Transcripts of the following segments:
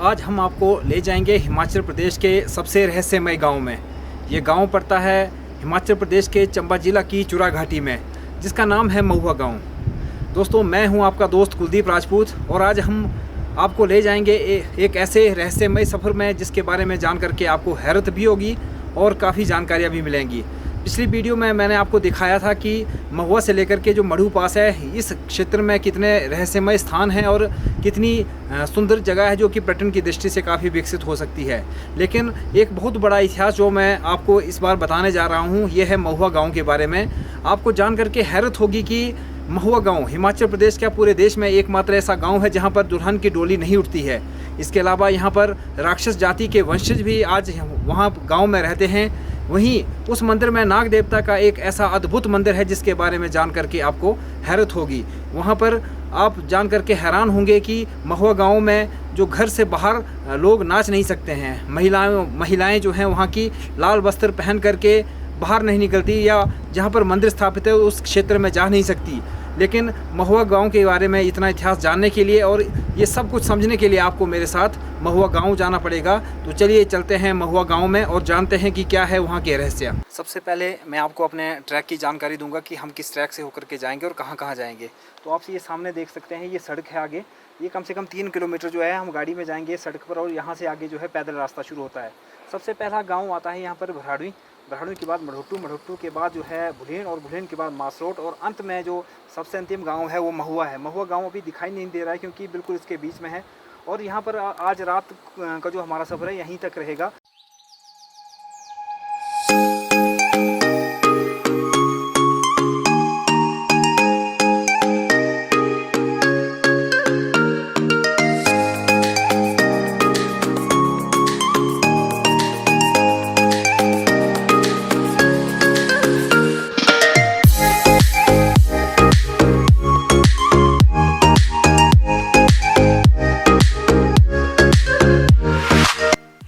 आज हम आपको ले जाएंगे हिमाचल प्रदेश के सबसे रहस्यमय गांव में। ये गांव पड़ता है हिमाचल प्रदेश के चंबा जिला की चुरा घाटी में, जिसका नाम है महुआ गांव। दोस्तों, मैं हूं आपका दोस्त कुलदीप राजपूत और आज हम आपको ले जाएंगे एक ऐसे रहस्यमय सफ़र में जिसके बारे में जान करके आपको हैरत भी होगी और काफ़ी जानकारियाँ भी मिलेंगी। पिछली वीडियो में मैंने आपको दिखाया था कि महुआ से लेकर के जो मढ़ू पास है, इस क्षेत्र में कितने रहस्यमय स्थान हैं और कितनी सुंदर जगह है जो कि पर्यटन की दृष्टि से काफ़ी विकसित हो सकती है। लेकिन एक बहुत बड़ा इतिहास जो मैं आपको इस बार बताने जा रहा हूँ, ये है महुआ गांव के बारे में। आपको जान करके हैरत होगी कि महुआ गांव हिमाचल प्रदेश का पूरे देश में एकमात्र ऐसा गांव है जहां पर दुल्हन की डोली नहीं उठती है। इसके अलावा यहां पर राक्षस जाति के वंशज भी आज वहां गांव में रहते हैं। वहीं उस मंदिर में नाग देवता का एक ऐसा अद्भुत मंदिर है जिसके बारे में जान करके आपको हैरत होगी। वहां पर आप जान करके हैरान होंगे कि महुआ गांव में जो घर से बाहर लोग नाच नहीं सकते हैं। महिलाएं जो हैं वहाँ की लाल वस्त्र पहन करके बाहर नहीं निकलती या जहाँ पर मंदिर स्थापित है उस क्षेत्र में जा नहीं सकती। लेकिन महुआ गांव के बारे में इतना इतिहास जानने के लिए और ये सब कुछ समझने के लिए आपको मेरे साथ महुआ गांव जाना पड़ेगा। तो चलिए चलते हैं महुआ गांव में और जानते हैं कि क्या है वहाँ के रहस्य। सबसे पहले मैं आपको अपने ट्रैक की जानकारी दूंगा कि हम किस ट्रैक से होकर के जाएंगे और कहाँ कहाँ जाएंगे। तो आप ये सामने देख सकते हैं, ये सड़क है आगे। ये कम से कम 3 किलोमीटर जो है हम गाड़ी में जाएंगे सड़क पर और यहाँ से आगे जो है पैदल रास्ता शुरू होता है। सबसे पहला गाँव आता है यहाँ पर भराड़ी के बाद मढ़ोटू के बाद जो है भुलेन और भुलेन के बाद मासरोट और अंत में जो सबसे अंतिम गांव है वो महुआ है। महुआ गांव अभी दिखाई नहीं दे रहा है क्योंकि बिल्कुल इसके बीच में है और यहाँ पर आज रात का जो हमारा सफ़र है यहीं तक रहेगा।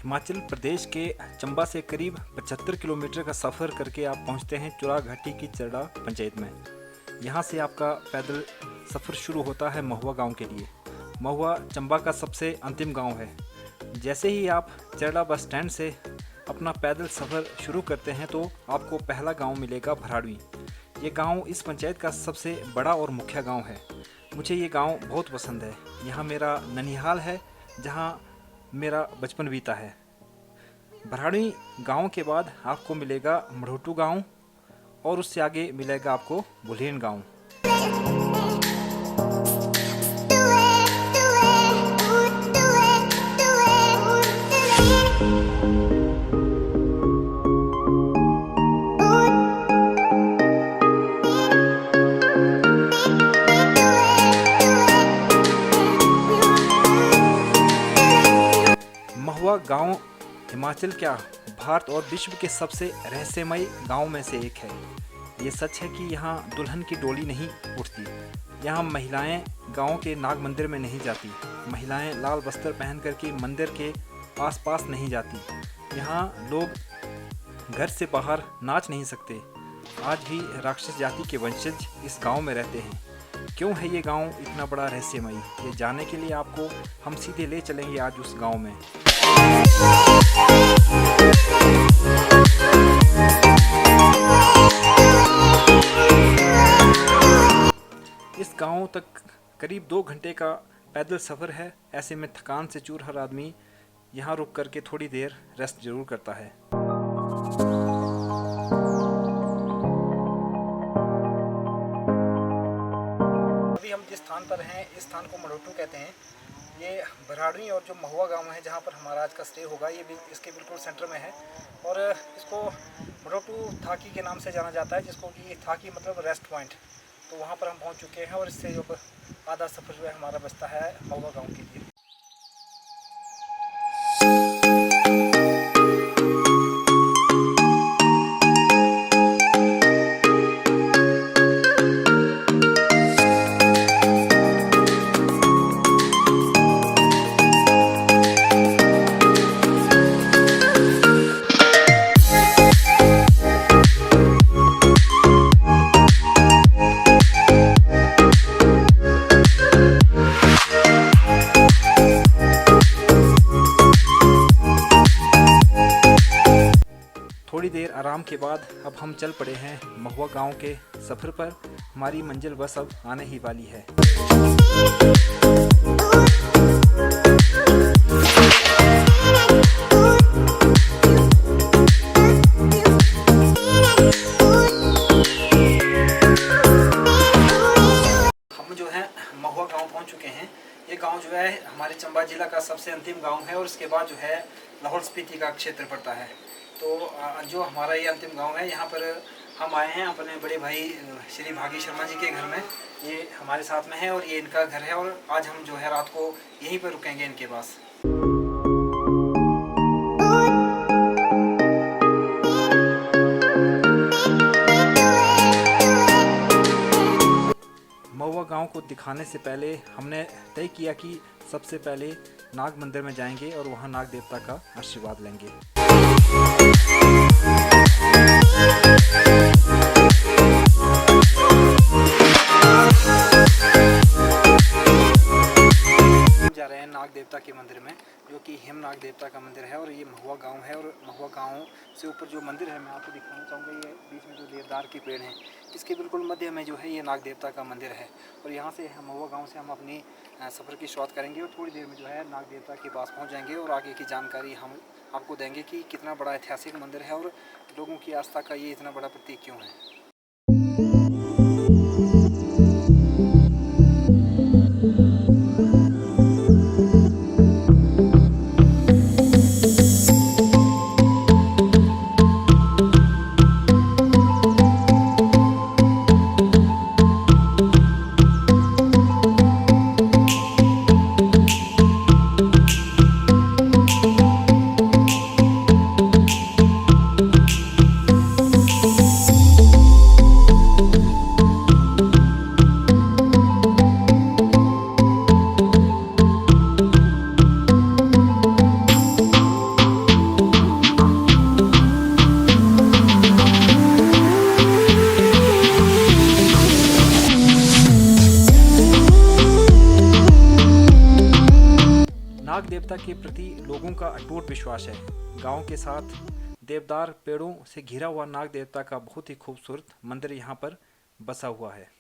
हिमाचल प्रदेश के चंबा से करीब 75 किलोमीटर का सफ़र करके आप पहुंचते हैं चुरा घाटी की चरड़ा पंचायत में। यहां से आपका पैदल सफ़र शुरू होता है महुआ गांव के लिए। महुआ चंबा का सबसे अंतिम गांव है। जैसे ही आप चरड़ा बस स्टैंड से अपना पैदल सफ़र शुरू करते हैं तो आपको पहला गांव मिलेगा भराड़ी। ये गांव इस पंचायत का सबसे बड़ा और मुख्य गाँव है। मुझे ये गाँव बहुत पसंद है। यहाँ मेरा ननिहाल है जहाँ मेरा बचपन बीता है। भराड़ी गांव के बाद आपको मिलेगा मढ़ोटू गांव और उससे आगे मिलेगा आपको भुलेन गांव। महुआ गांव हिमाचल क्या भारत और विश्व के सबसे रहस्यमय गांव में से एक है। ये सच है कि यहाँ दुल्हन की डोली नहीं उठती। यहाँ महिलाएं गांव के नाग मंदिर में नहीं जाती। महिलाएं लाल वस्त्र पहन करके मंदिर के आसपास नहीं जाती। यहाँ लोग घर से बाहर नाच नहीं सकते। आज भी राक्षस जाति के वंशज इस गांव में रहते हैं। क्यों है ये गांव इतना बड़ा रहस्यमय, ये जानने के लिए आपको हम सीधे ले चलेंगे आज उस गांव में। इस गांव तक करीब 2 घंटे का पैदल सफ़र है। ऐसे में थकान से चूर हर आदमी यहाँ रुक करके थोड़ी देर रेस्ट जरूर करता है। अभी हम जिस स्थान पर हैं इस स्थान को मढ़ोटू कहते हैं। ये भराड़ी और जो महुआ गांव है जहाँ पर हमारा आज का स्टे होगा ये भी इसके बिल्कुल सेंटर में है और इसको मढ़ोटू थाकी के नाम से जाना जाता है, जिसको कि थाकी मतलब रेस्ट पॉइंट। तो वहाँ पर हम पहुँच चुके हैं और इससे जो आधा सफ़र जो है हमारा बचता है महुआ गांव के लिए। विराम के बाद अब हम चल पड़े हैं महुआ गांव के सफ़र पर। हमारी मंजिल बस अब आने ही वाली है। हम जो है महुआ गांव पहुंच चुके हैं। ये गांव जो है हमारे चंबा जिला का सबसे अंतिम गांव है और उसके बाद जो है लाहौल स्पीति का क्षेत्र पड़ता है। तो जो हमारा ये अंतिम गांव है, यहाँ पर हम आए हैं अपने बड़े भाई श्री भागी शर्मा जी के घर में। ये हमारे साथ में है और ये इनका घर है और आज हम जो है रात को यहीं पर रुकेंगे इनके पास। महुआ गांव को दिखाने से पहले हमने तय किया कि सबसे पहले नाग मंदिर में जाएंगे और वहां नाग देवता का आशीर्वाद लेंगे। हम जा रहे हैं नाग देवता के मंदिर में, जो कि हिम नाग देवता का मंदिर है और ये महुआ गांव है। और महुआ गांव से ऊपर जो मंदिर है मैं आपको दिखाना चाहूँगा। ये बीच में जो देवदार के पेड़ हैं, इसके बिल्कुल मध्य में जो है ये नाग देवता का मंदिर है। और यहाँ से महुआ गांव से हम अपनी सफ़र की शुरुआत करेंगे और थोड़ी देर में जो है नाग देवता के पास पहुँच जाएंगे और आगे की जानकारी हम आपको देंगे कि कितना बड़ा ऐतिहासिक मंदिर है और लोगों की आस्था का ये इतना बड़ा प्रतीक क्यों है। नाग देवता के प्रति लोगों का अटूट विश्वास है। गांव के साथ देवदार पेड़ों से घिरा हुआ नाग देवता का बहुत ही खूबसूरत मंदिर यहाँ पर बसा हुआ है।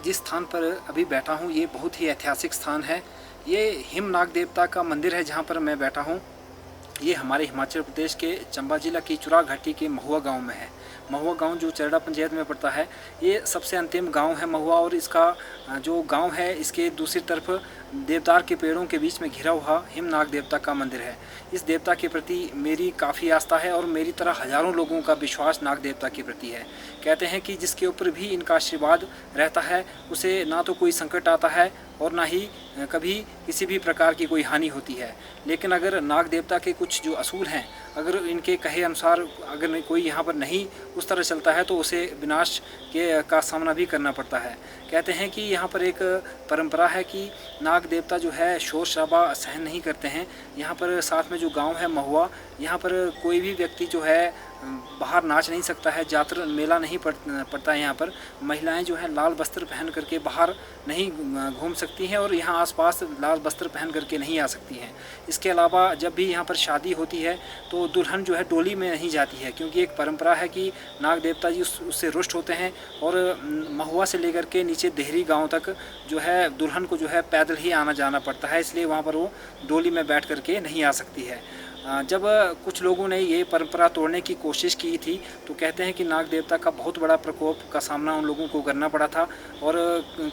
जिस स्थान पर अभी बैठा हूँ ये बहुत ही ऐतिहासिक स्थान है। ये हिम नाग देवता का मंदिर है जहाँ पर मैं बैठा हूँ। ये हमारे हिमाचल प्रदेश के चंबा जिला की चुरा घाटी के महुआ गांव में है। महुआ गांव जो चरड़ा पंचायत में पड़ता है, ये सबसे अंतिम गांव है महुआ। और इसका जो गांव है इसके दूसरी तरफ देवदार के पेड़ों के बीच में घिरा हुआ हिम नाग देवता का मंदिर है। इस देवता के प्रति मेरी काफ़ी आस्था है और मेरी तरह हजारों लोगों का विश्वास नाग देवता के प्रति है। कहते हैं कि जिसके ऊपर भी इनका आशीर्वाद रहता है उसे ना तो कोई संकट आता है और ना ही कभी किसी भी प्रकार की कोई हानि होती है। लेकिन अगर नाग देवता के कुछ जो असूल हैं, अगर इनके कहे अनुसार अगर कोई यहाँ पर नहीं उस तरह चलता है तो उसे विनाश का सामना भी करना पड़ता है। कहते हैं कि यहाँ पर एक परंपरा है कि नाग देवता जो है शोर शराबा सहन नहीं करते हैं। यहाँ पर साथ में जो गांव है महुआ, यहाँ पर कोई भी व्यक्ति जो है बाहर नाच नहीं सकता है, जातर मेला नहीं पड़ता है। यहाँ पर महिलाएं जो है लाल वस्त्र पहन करके बाहर नहीं घूम सकती हैं और यहाँ आसपास लाल वस्त्र पहन करके नहीं आ सकती हैं। इसके अलावा जब भी यहाँ पर शादी होती है तो दुल्हन जो है डोली में नहीं जाती है, क्योंकि एक परंपरा है कि नाग देवता जी उससे रुष्ट होते हैं और महुआ से लेकर के नीचे देहरी गांव तक जो है दुल्हन को जो है पैदल ही आना जाना पड़ता है, इसलिए वहाँ पर वो डोली में बैठ करके नहीं आ सकती है। जब कुछ लोगों ने ये परंपरा तोड़ने की कोशिश की थी तो कहते हैं कि नाग देवता का बहुत बड़ा प्रकोप का सामना उन लोगों को करना पड़ा था और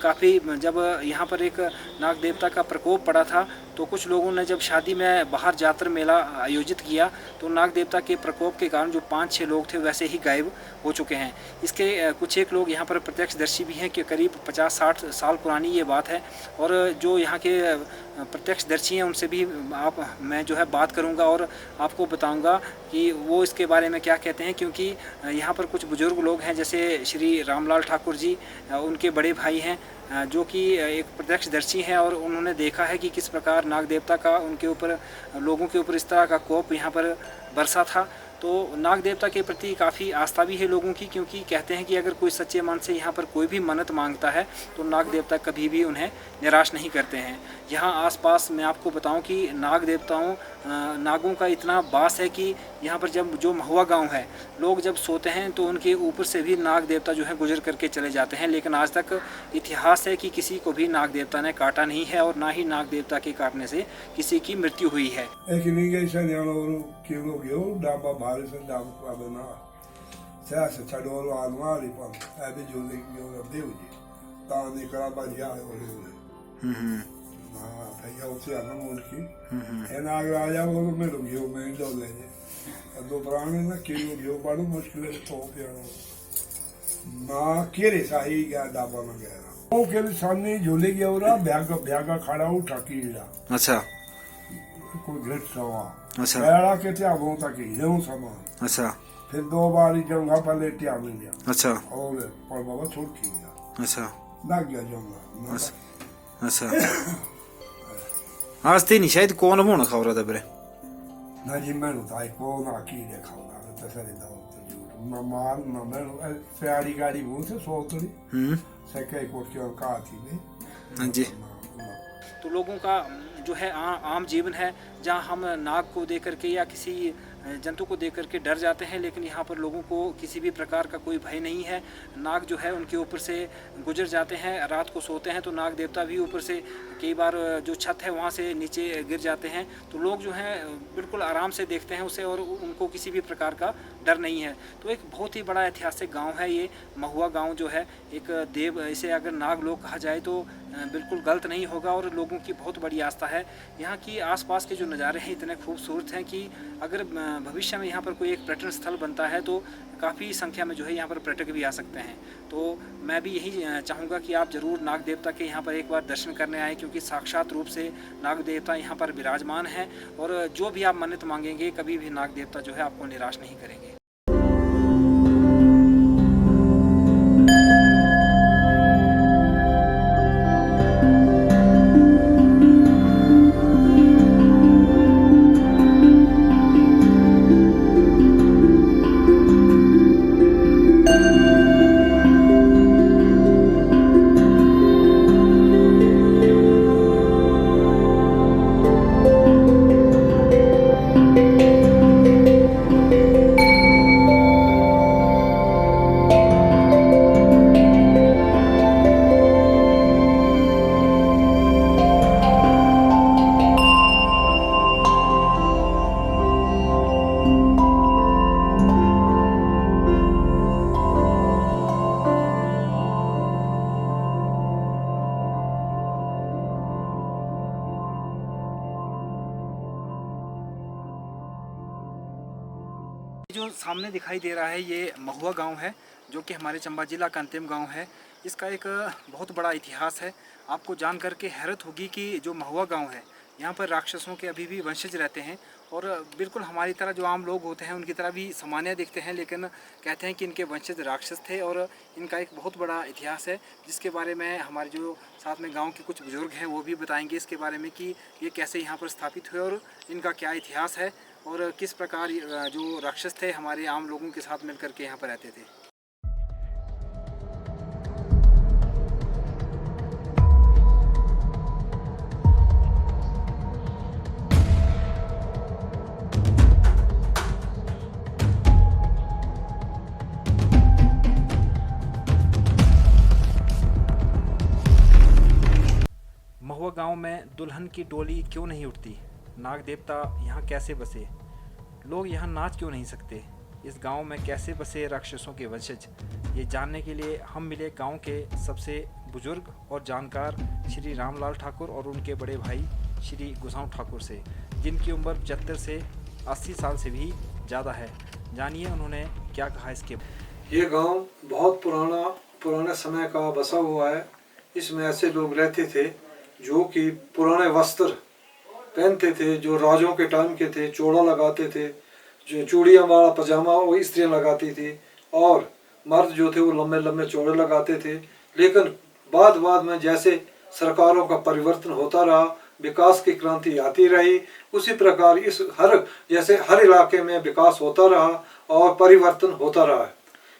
काफ़ी जब यहाँ पर एक नाग देवता का प्रकोप पड़ा था तो कुछ लोगों ने जब शादी में बाहर जातर मेला आयोजित किया तो नाग देवता के प्रकोप के कारण जो 5-6 लोग थे वैसे ही गायब हो चुके हैं। इसके कुछ एक लोग यहाँ पर प्रत्यक्षदर्शी भी हैं कि करीब 50-60 साल पुरानी ये बात है और जो यहाँ के प्रत्यक्षदर्शी हैं उनसे भी मैं जो है बात करूँगा और आपको बताऊँगा कि वो इसके बारे में क्या कहते हैं, क्योंकि यहाँ पर कुछ बुजुर्ग लोग हैं जैसे श्री रामलाल ठाकुर जी, उनके बड़े भाई हैं जो कि एक प्रत्यक्षदर्शी हैं और उन्होंने देखा है कि किस प्रकार नाग देवता का उनके ऊपर लोगों के ऊपर इस तरह का कोप यहाँ पर बरसा था। तो नाग देवता के प्रति काफ़ी आस्था भी है लोगों की, क्योंकि कहते हैं कि अगर कोई सच्चे मन से यहाँ पर कोई भी मन्नत मांगता है तो नाग देवता कभी भी उन्हें निराश नहीं करते हैं। यहाँ आसपास मैं आपको बताऊं कि नागों का इतना वास है कि यहाँ पर जब जो महुआ गांव है लोग जब सोते हैं तो उनके ऊपर से भी नाग देवता जो है गुजर करके चले जाते हैं, लेकिन आज तक इतिहास है कि किसी को भी नाग देवता ने काटा नहीं है और ना ही नाग देवता के काटने से किसी की मृत्यु हुई है। दो प्राणी ना किलो घेऊ पाडू मुश्किल तो पियानो ना केरे साही गया डाबा में गया वो के सामने झोले गया और भ्यागा खड़ा उठा कीड़ा। अच्छा, कोई घट सवा अच्छा, बेड़ा के त्या वो तक हिलो सामान। अच्छा, फिर 2 बार जंगा पलेटिया मिल गया। अच्छा, और पर बाबा छोड़ की गया। अच्छा, लग गया जंगा। अच्छा आज तीन शायद कौन होना खबर था बरे ना जी मैं उठाई को ना की देखा ना तो सरे दाव तो झूठ ना मार ना मैं सारी गाड़ी वो से सोतरी सेके कोट के का थी में। हाँ जी। तो लोगों का जो है आम जीवन है जहाँ हम नाग को देख करके या किसी जंतु को देख करके डर जाते हैं, लेकिन यहाँ पर लोगों को किसी भी प्रकार का कोई भय नहीं है। नाग जो है उनके ऊपर से गुजर जाते हैं, रात को सोते हैं तो नाग देवता भी ऊपर से कई बार जो छत है वहाँ से नीचे गिर जाते हैं, तो लोग जो हैं बिल्कुल आराम से देखते हैं उसे और उनको किसी भी प्रकार का डर नहीं है। तो एक बहुत ही बड़ा ऐतिहासिक गाँव है ये महुआ गाँव जो है, एक देव इसे अगर नाग लोग कहा जाए तो बिल्कुल गलत नहीं होगा और लोगों की बहुत बड़ी आस्था है। यहाँ की आसपास के जो नज़ारे हैं इतने खूबसूरत हैं कि अगर भविष्य में यहाँ पर कोई एक पर्यटन स्थल बनता है तो काफ़ी संख्या में जो है यहाँ पर पर्यटक भी आ सकते हैं। तो मैं भी यही चाहूँगा कि आप ज़रूर नाग देवता के यहाँ पर एक बार दर्शन करने आएँ, क्योंकि साक्षात रूप से नाग देवता यहाँ पर विराजमान हैं और जो भी आप मन्नत मांगेंगे कभी भी नाग देवता जो है आपको निराश नहीं करेंगे। जो सामने दिखाई दे रहा है ये महुआ गांव है, जो कि हमारे चंबा जिला का अंतिम गांव है। इसका एक बहुत बड़ा इतिहास है। आपको जान करके हैरत होगी कि जो महुआ गांव है यहाँ पर राक्षसों के अभी भी वंशज रहते हैं और बिल्कुल हमारी तरह जो आम लोग होते हैं उनकी तरह भी सामान्य दिखते हैं, लेकिन कहते हैं कि इनके वंशज राक्षस थे और इनका एक बहुत बड़ा इतिहास है, जिसके बारे में हमारे जो साथ में गांव के कुछ बुजुर्ग हैं वो भी बताएंगे इसके बारे में कि ये कैसे यहाँ पर स्थापित हुए और इनका क्या इतिहास है। और किस प्रकार जो राक्षस थे हमारे आम लोगों के साथ मिलकर के यहाँ पर रहते थे। महुआ गांव में दुल्हन की डोली क्यों नहीं उठती? नाग देवता यहाँ कैसे बसे? लोग यहाँ नाच क्यों नहीं सकते? इस गांव में कैसे बसे राक्षसों के वंशज? ये जानने के लिए हम मिले गांव के सबसे बुजुर्ग और जानकार श्री रामलाल ठाकुर और उनके बड़े भाई श्री गुसाऊ ठाकुर से, जिनकी उम्र 75 से 80 साल से भी ज़्यादा है। जानिए उन्होंने क्या कहा इसके। ये गांव बहुत पुराने समय का बसा हुआ है। इसमें ऐसे लोग रहते थे जो कि पुराने वस्त्र पहनते थे, जो राजों के टाइम के थे, चोड़ा लगाते थे, जो चूड़ियाँ वाला पजामा वो स्त्रियाँ लगाती थी, और मर्द जो थे वो लंबे लंबे चोड़े लगाते थे। लेकिन बाद में जैसे सरकारों का परिवर्तन होता रहा, विकास की क्रांति आती रही, उसी प्रकार इस जैसे हर इलाके में विकास होता रहा और परिवर्तन होता रहा है।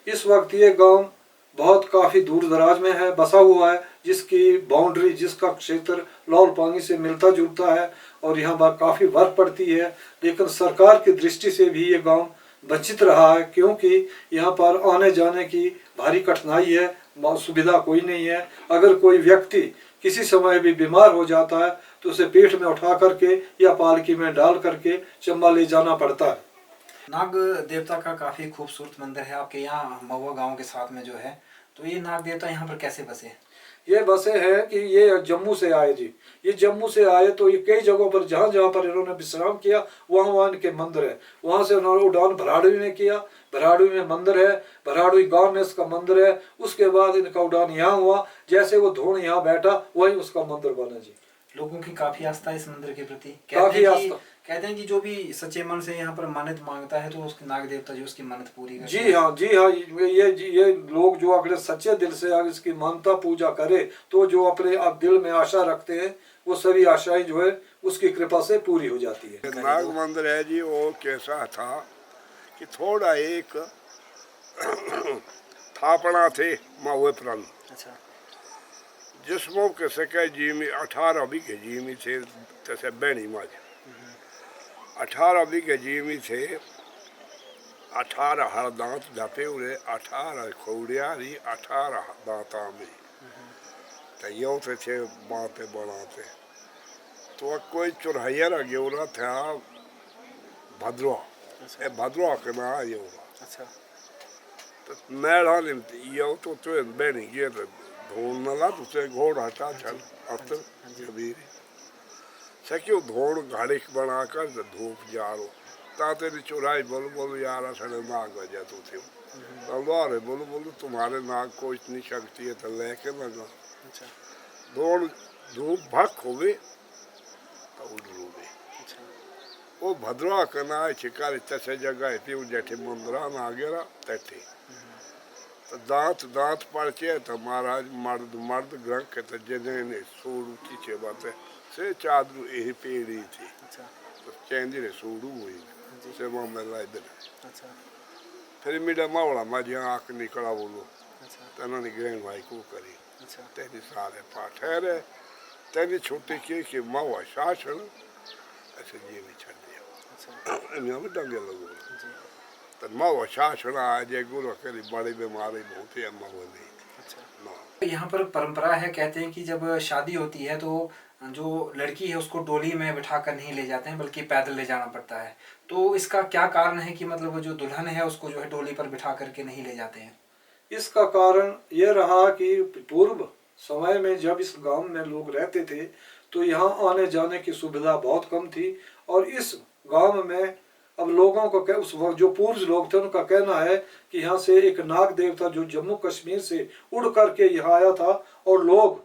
इस वक्त ये गांव बहुत काफ़ी दूर दराज में है, बसा हुआ है, जिसकी बाउंड्री, जिसका क्षेत्र लाहौल पांगी से मिलता जुलता है और यहाँ पर काफ़ी बर्फ पड़ती है। लेकिन सरकार की दृष्टि से भी ये गांव वंचित रहा है, क्योंकि यहाँ पर आने जाने की भारी कठिनाई है, सुविधा कोई नहीं है। अगर कोई व्यक्ति किसी समय भी बीमार हो जाता है तो उसे पीठ में उठा करके या पालकी में डाल करके चंबा ले जाना पड़ता है। नाग देवता का काफ़ी खूबसूरत मंदिर है आपके यहाँ महुआ गांव के साथ में जो है, तो ये नाग देवता यहाँ पर कैसे बसे? ये बसे हैं कि ये जम्मू से आए जी। ये जम्मू से आए तो ये कई जगहों पर जहाँ पर इन्होंने विश्राम किया वहाँ इनके मंदिर है। वहाँ से उन्होंने उड़ान भराड़वी में किया, भराड़वी में मंदिर है, भराड़वी गांव में इसका मंदिर है। उसके बाद इनका उड़ान यहाँ हुआ, जैसे वो धोन यहाँ बैठा वही उसका मंदिर बना जी। लोगों की काफी आस्था है इस मंदिर के प्रति। काफी आस्था। कहते हैं कि जो भी सच्चे मन से यहाँ पर मान्यत मांगता है तो उसके नाग देवता जो उसकी मान्यत पूरी करते हैं। जी हाँ, ये लोग जो अगर सच्चे दिल से अगर इसकी मानता पूजा करे तो जो अपने आप दिल में आशा रखते हैं वो सभी आशाएं जो है उसकी कृपा से पूरी हो जाती है। नाग मंदिर है जी, वो कैसा था कि थोड़ा एक थापना थे महुए प्रांत। अच्छा। जिस मौके से कह जीमी 18 बीघे जीमी थे, तैसे बैनी माज 18 बीघे जीमी थे, 18 हर दांत धपे उड़े, 18 खौड़ियारी, 18 दांता में तो यो थे बातें बनाते। तो कोई चुरहैया गेवरा था भद्रवा। अच्छा। भद्रवा के ना ये। अच्छा। तो मेढ़ा यो तो बैनी गे धोन नला तुझे घोड़ हटा चल अतर कबीर सक्यों धोड़ घाड़ी बनाकर धूप जारो ताते ने चुराई बोलो यार असने नाग वजह तो थे तलवार है बोलो तुम्हारे नाग को इतनी शक्ति है तो लेके लगा। अच्छा। धोड़ धूप भक हो गए तो उड़ गए। अच्छा। वो भद्रवा कना शिकारी तसे जगह थी जेठे मंदरा ना गेरा तटे तो दांत पड़चे तो महाराज मर्द ग्रह के तो जिन्हें सूरू की बात से चादरू यही पेड़ी थी। अच्छा। तो चेंदी ने सूरू हुई से वो में लाई दिन। अच्छा। फिर मेरा मावड़ा मजे आँख निकला बोलो। अच्छा। तो उन्होंने ग्रहण भाई को करी। अच्छा। तेरी सारे पाठेरे तेरी छोटी की मावा शासन ऐसे ये भी छड़ दिया। अच्छा। इन्हें भी डंगे लगो तो मावा शासन आज गुरु करी बड़ी बीमारी बहुत ही मावा नहीं। अच्छा। यहाँ पर परंपरा है, कहते हैं कि जब शादी होती है तो जो लड़की है उसको डोली में बिठा कर नहीं ले जाते हैं बल्कि पैदल ले जाना पड़ता है। तो इसका क्या कारण है कि मतलब जो दुल्हन है उसको जो है डोली पर बिठा करके नहीं ले जाते हैं? इसका कारण यह रहा कि पूर्व समय में जब इस गांव में लोग रहते थे तो यहाँ आने जाने की सुविधा बहुत कम थी, और इस गांव में अब लोगों को उस वक्त जो पूर्व लोग थे उनका कहना है कि यहाँ से एक नाग देवता जो जम्मू कश्मीर से उड़ करके यहाँ आया था, और लोग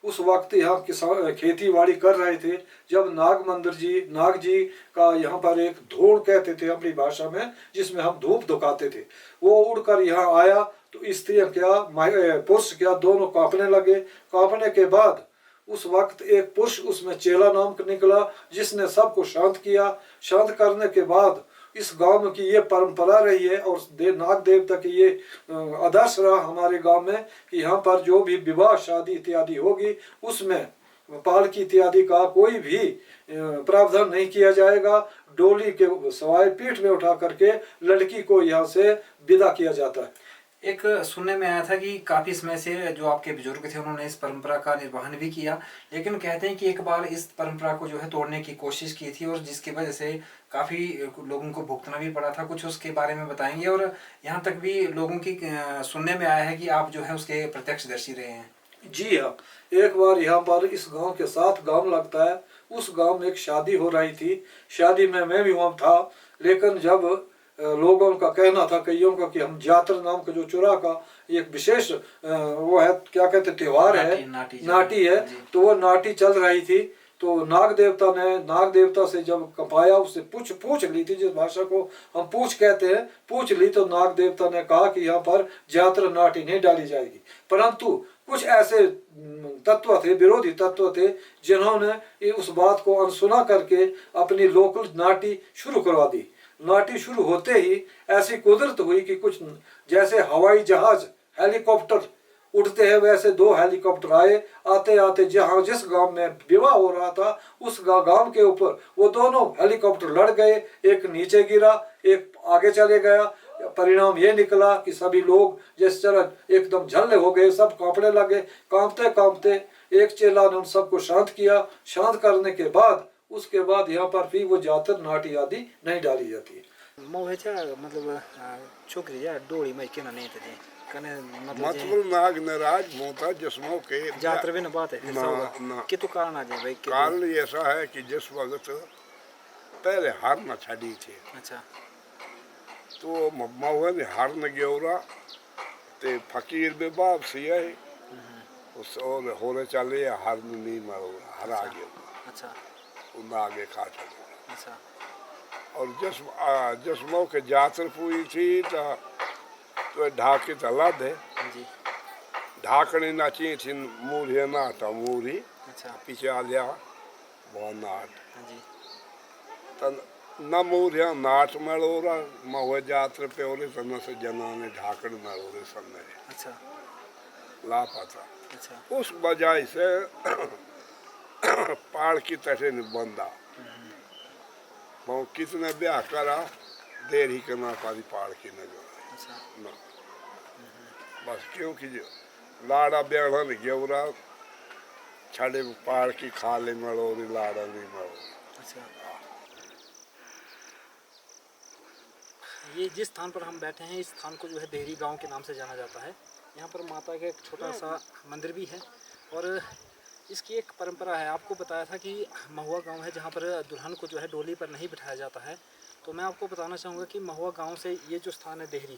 उस वक्त यहाँ किसान खेती बाड़ी कर रहे थे। जब नाग जी का यहाँ पर एक धूड़ कहते थे अपनी भाषा में, जिसमें हम धूप दुखाते थे, वो उड़कर यहाँ आया तो स्त्रियाँ क्या पुरुष क्या दोनों कांपने लगे। कांपने के बाद उस वक्त एक पुरुष उसमें चेला नाम का निकला, जिसने सबको शांत किया। शांत करने के बाद इस गांव की ये परंपरा रही है और नाग देवता की ये आदर्श रहा हमारे गांव में कि यहाँ पर जो भी विवाह शादी इत्यादि होगी उसमें पालकी इत्यादि का कोई भी प्रावधान नहीं किया जाएगा। डोली के सवाए पीठ में उठा करके लड़की को यहाँ से विदा किया जाता है। एक सुनने में आया था कि काफी समय से जो आपके बुजुर्ग थे उन्होंने इस परंपरा का निर्वहन भी किया, लेकिन कहते हैं कि एक बार इस परंपरा को जो है तोड़ने की कोशिश की थी और जिसकी वजह से काफी लोगों को भुगतना भी पड़ा था। कुछ उसके बारे में बताएंगे? और यहाँ तक भी लोगों की सुनने में आया है कि आप जो है उसके प्रत्यक्षदर्शी रहे हैं। जी हाँ, एक बार यहाँ पर इस गांव के साथ गांव लगता है, उस गांव में एक शादी हो रही थी। शादी में मैं भी वहाँ था, लेकिन जब लोगों का कहना था कईयों का कि हम जातर नाम का जो चुरा का एक विशेष वो है, क्या कहते त्योहार है, नाटी है, तो वो नाटी चल रही थी। तो नाग देवता से जब कपाया, उससे पूछ ली थी, जिस भाषा को हम पूछ कहते हैं, पूछ ली, तो नाग देवता ने कहा कि यहाँ पर जातर नाटी नहीं डाली जाएगी। परंतु कुछ ऐसे तत्व थे, विरोधी तत्व थे, जिन्होंने उस बात को अनसुना करके अपनी लोकल नाटी शुरू करवा दी। नाटी शुरू होते ही ऐसी कुदरत हुई कि कुछ जैसे हवाई जहाज हेलीकॉप्टर उड़ते हैं, वैसे दो हेलीकॉप्टर आए। आते आते जहाँ जिस गांव में विवाह हो रहा था उस गांव के ऊपर वो दोनों हेलीकॉप्टर लड़ गए। एक नीचे गिरा, एक आगे चले गया। परिणाम ये निकला कि सभी लोग जिस तरह एकदम झल्ले हो गए, सब कांपने लगे। कांपते कांपते एक चेला ने उन सबको शांत किया। शांत करने के बाद उसके बाद यहाँ पर फिर वो जातर नाटी आदि नहीं डाली जाती। मतलब छोकरी या डोली में के नहीं थे कने मतलब नाग नाराज मोता जिस्मों के जातर भी न बात है ना कि तो कारण आ जाए भाई। कारण ऐसा है कि जिस वक्त पहले हार न छड़ी थी, अच्छा, तो मम्मा हुआ ने हार न गयोरा ते फकीर बे बाप से है उस और होरे चले हार नहीं मारो हरा गया। अच्छा, उन आगे खा चले। अच्छा, और जिस्मों के जातर पूरी थी तो ढाके चला दे जी, ढाकनी नाची थी मूरी ना था मूरी। अच्छा, पीछे आ लिया बहुत नाट जी, तन न मूरिया नाट मड़ोरा महुए जात्र पे और सन से जनाने ढाकन मड़ोरे सन अच्छा, लापता। अच्छा, उस बजाय से पहाड़ की तरह ने बंदा वो कितने ब्याह करा देर ही करना पारी पहाड़ की नजर अच्छा, न बस क्योंकि जो लाड़ा ब्याह ने गेवरा छड़े पहाड़ की खाले मड़ोरी लाड़ा नहीं मड़ोरी। अच्छा। ये जिस स्थान पर हम बैठे हैं इस स्थान को जो है देहरी गांव के नाम से जाना जाता है। यहाँ पर माता का एक छोटा सा मंदिर भी है और इसकी एक परंपरा है। आपको बताया था कि महुआ गांव है जहाँ पर दुल्हन को जो है डोली पर नहीं बिठाया जाता है। तो मैं आपको बताना चाहूँगा कि महुआ गांव से ये जो स्थान है देहरी,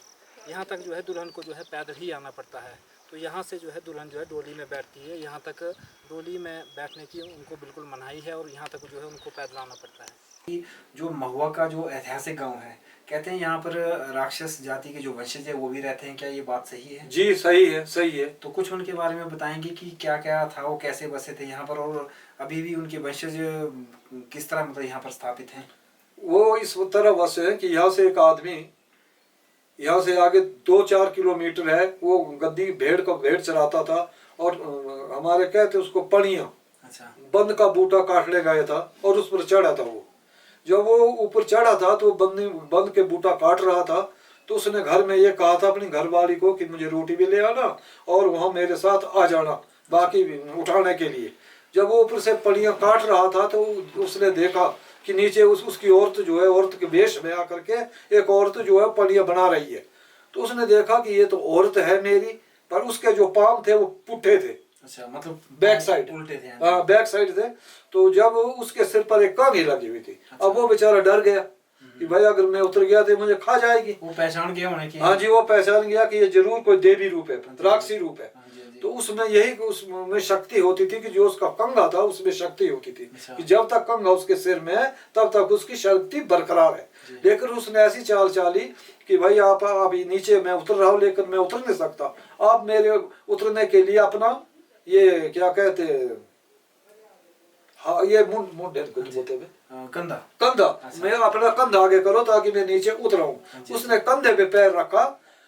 यहाँ तक जो है दुल्हन को जो है पैदल ही आना पड़ता है। तो यहाँ से जो है दुल्हन जो है डोली में बैठती है। यहाँ तक डोली में बैठने की उनको बिल्कुल मनाही है और यहाँ तक जो है उनको पैदल आना पड़ता है। जो महुआ का जो ऐतिहासिक गांव है, कहते हैं यहाँ पर राक्षस जाति के जो वंशज है वो भी रहते हैं, क्या ये बात सही है? जी सही है, सही है। तो कुछ उनके बारे में बताएंगे कि क्या क्या था, वो कैसे बसे थे यहाँ पर और अभी भी उनके वंशज किस तरह मतलब यहाँ पर स्थापित हैं? वो इस तरह बसे है कि यहाँ से एक आदमी यहाँ से आगे 2-4 किलोमीटर है, वो गद्दी भेड़ चराता था और हमारे कहते उसको पणिया, अच्छा, बंद का बूटा काटने गया था और उस पर चढ़ा था। वो जब वो ऊपर चढ़ा था तो बंद के बूटा काट रहा था, तो उसने घर में ये कहा था अपनी घरवाली को कि मुझे रोटी भी ले आना और वहाँ मेरे साथ आ जाना बाकी उठाने के लिए। जब वो ऊपर से पड़ियाँ काट रहा था तो उसने देखा कि नीचे उसकी औरत जो है, औरत के वेश में आकर के एक औरत जो है पड़ियाँ बना रही है। तो उसने देखा कि ये तो औरत है मेरी, पर उसके जो पाँव थे वो पुट्ठे थे। अच्छा, मतलब बैक साइड उल्टे थे। हाँ, बैक साइड थे। तो जब उसके सिर पर एक कांगी लगी हुई थी। अच्छा। अब वो बेचारा डर गया कि भाई अगर मैं उतर गया तो मुझे खा जाएगी। वो पहचान गया होने की। हाँ जी, वो पहचान गया कि ये जरूर कोई देवी रूप है, राक्षसी रूप है। तो उसमें यही उसमें शक्ति होती थी कि जो उसका कंगा था उसमें शक्ति होती थी कि जब तक कंगा उसके सिर में है तब तक उसकी शक्ति बरकरार है। लेकिन उसने ऐसी चाल चाली कि भाई आप अभी नीचे मैं उतर रहा हूँ लेकिन मैं उतर नहीं सकता, आप मेरे उतरने के लिए अपना ये क्या कहते हाँ ये मुंड मुंड कुछ बोलते हैं कंधा। कंधा। मैं अपना कंधा आगे करो ताकि मैं नीचे उतराऊं। उसने कंधे पे पैर रखा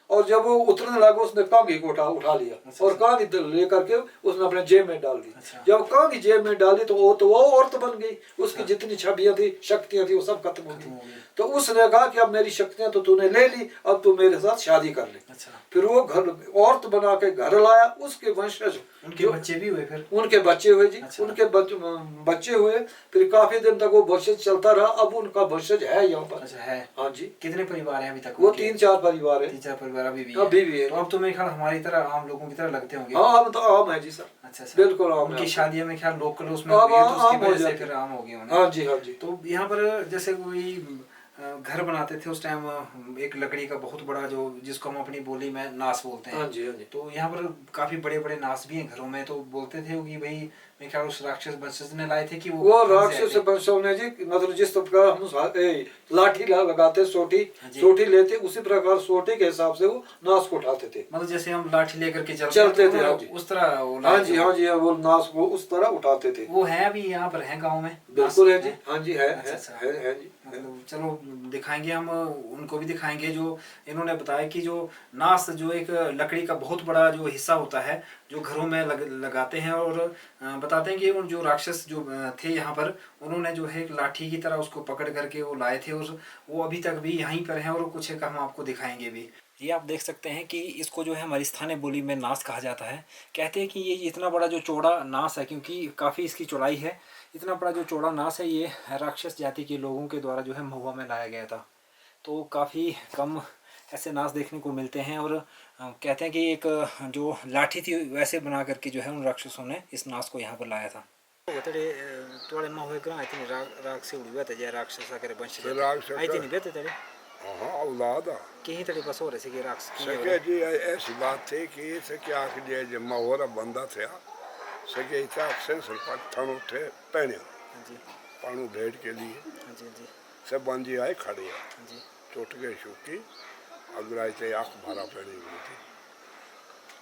और जब वो उतरने लगा उसने कांगी को उठा लिया और कांगी लेकर के उसने अपने जेब में डाल दी। जब कांगी जेब में डाली तो वो औरत बन गई। उसकी जितनी छवियां थी, शक्तियां थी, वो सब खत्म हो गई। तो उसने कहा कि अब मेरी शक्तियां तो तूने ले ली, अब तू मेरे साथ शादी कर ले। फिर वो घर औरत बना के घर लाया। उसके वंशज उनके बच्चे भी हुए, फिर उनके बच्चे हुए जी। उनके बच्चे हुए। फिर काफी दिन तक वो वंशज चलता रहा। अब उनका वंशज है यहाँ पर। है। हाँ जी। कितने परिवार हैं अभी तक? वो 3-4 परिवार है। 3-4 परिवार अभी भी है। तो अब तो मेरे ख्याल हमारी तरह आम लोगों की तरह लगते होंगे। हाँ हम तो आम है जी सर। अच्छा बिल्कुल आम। उनकी शादियों में ख्याल लोकल उसमें हो गई, तो उसकी वजह से फिर आम हो गए उन्हें। हाँ जी, हाँ जी। तो यहाँ पर जैसे कोई घर बनाते थे उस टाइम, एक लकड़ी का बहुत बड़ा, जो जिसको हम अपनी बोली में नास बोलते हैं। हाँ जी, हाँ जी। तो यहाँ पर काफी बड़े बड़े नास भी हैं घरों में। तो बोलते थे कि भाई मेरे ख्याल उस राक्षस वंशज ने लाए थे कि वो राक्षस वंशज ने जी, मतलब जिस प्रकार हम लाठी लगाते सोटी लेते, उसी प्रकार सोटी के हिसाब से वो नास को उठाते थे। मतलब जैसे हम लाठी लेकर के चलते थे उस तरह। हाँ जी, हाँ जी। वो नास को उस तरह उठाते थे। वो है अभी यहाँ पर है गाँव में? बिल्कुल है जी। हाँ जी है जी। मतलब चलो दिखाएंगे, हम उनको भी दिखाएंगे जो इन्होंने बताया कि जो नास जो एक लकड़ी का बहुत बड़ा जो हिस्सा होता है जो घरों में लगाते हैं। और बताते हैं कि उन जो राक्षस जो थे यहाँ पर, उन्होंने जो है एक लाठी की तरह उसको पकड़ करके वो लाए थे और वो अभी तक भी यहीं पर हैं। और कुछ एक हम आपको दिखाएंगे भी। ये आप देख सकते हैं कि इसको जो है हमारी स्थानीय बोली में नास कहा जाता है। कहते हैं कि ये इतना बड़ा जो चौड़ा नास है, क्योंकि काफ़ी इसकी चौड़ाई है, इतना बड़ा जो चौड़ा नास है ये राक्षस जाति के लोगों के द्वारा जो है महुआ में लाया गया था। तो काफ़ी कम ऐसे नास देखने को मिलते हैं। और कहते हैं कि एक जो लाठी थी वैसे बना करके जो है उन राक्षसों ने इस नास को यहाँ पर लाया था। हाँ औलाद सके जी ऐसी बात थी कि सके आख जे माहौरा बंदा थे सके सरपंच थानो थे पहने पानू भेड़ के लिए सब बंजी आए खड़े चोट गए शूकी अगराई थे आख भरा पड़ी हुई थी।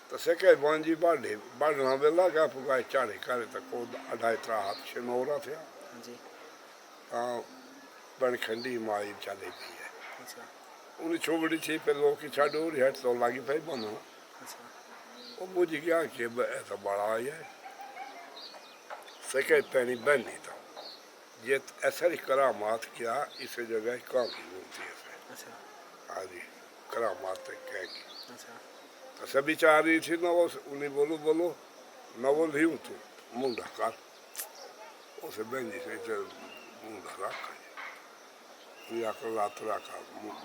तो सके बंजी बढ़ना बेला क्या पुगाए चाड़े करे तो को 2.5 हाथ शनौरा थे बड़ खंडी मारी चले गई है। उन्हें छोड़ी थी पे लोग की छाड़ो हेट तो लगी भाई बनो। वो मुझे क्या कि ऐसा बड़ा है सके पैनी बन नहीं था ये ऐसा ही करामात किया इस जगह काम की बोलती है। हाँ जी करामात कहेगी। तो सभी चाह रही थी ना वो उन्हें बोलो न वो ली तू मुंह ढका उसे बहन जी से मुंह ढका या को रात रखा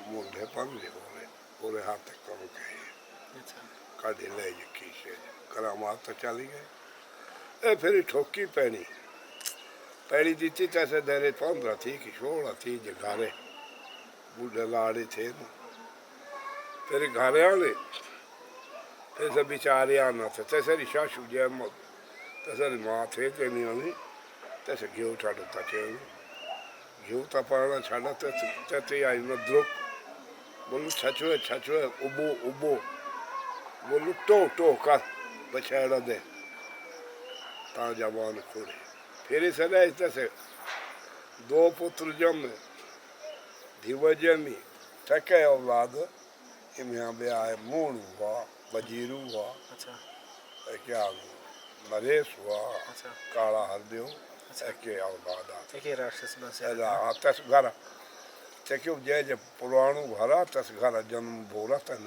मुंडे पर बोले हाथ तक करो कहीं काढ़े ले की से करामात तो चली गए। फिर ठोकी पैनी दी थी तैसे देरे 15 थी कि 16 थी जगारे बूढ़े लाड़े थे ना। फिर घरे आने फिर से बेचारे आना थे तैसे शाशु जय तैसे माँ थे नहीं आनी तैसे घी ठाडो तके घी तपाना छाड़ा ते आई न द्रुक बोलू छछुए उबो बोलू टो कर बछेड़ा दे ता जवान खुरे फिर इसे तैसे 2 पुत्र जमे धीव जमी थके औलाद इम्या ब्याह मूण हुआ वजीरू हुआ क्या नरेश हुआ काला हरदेव के औलाद तस घर क्यों जय पुराणु घर तस घर जन्म बोला तन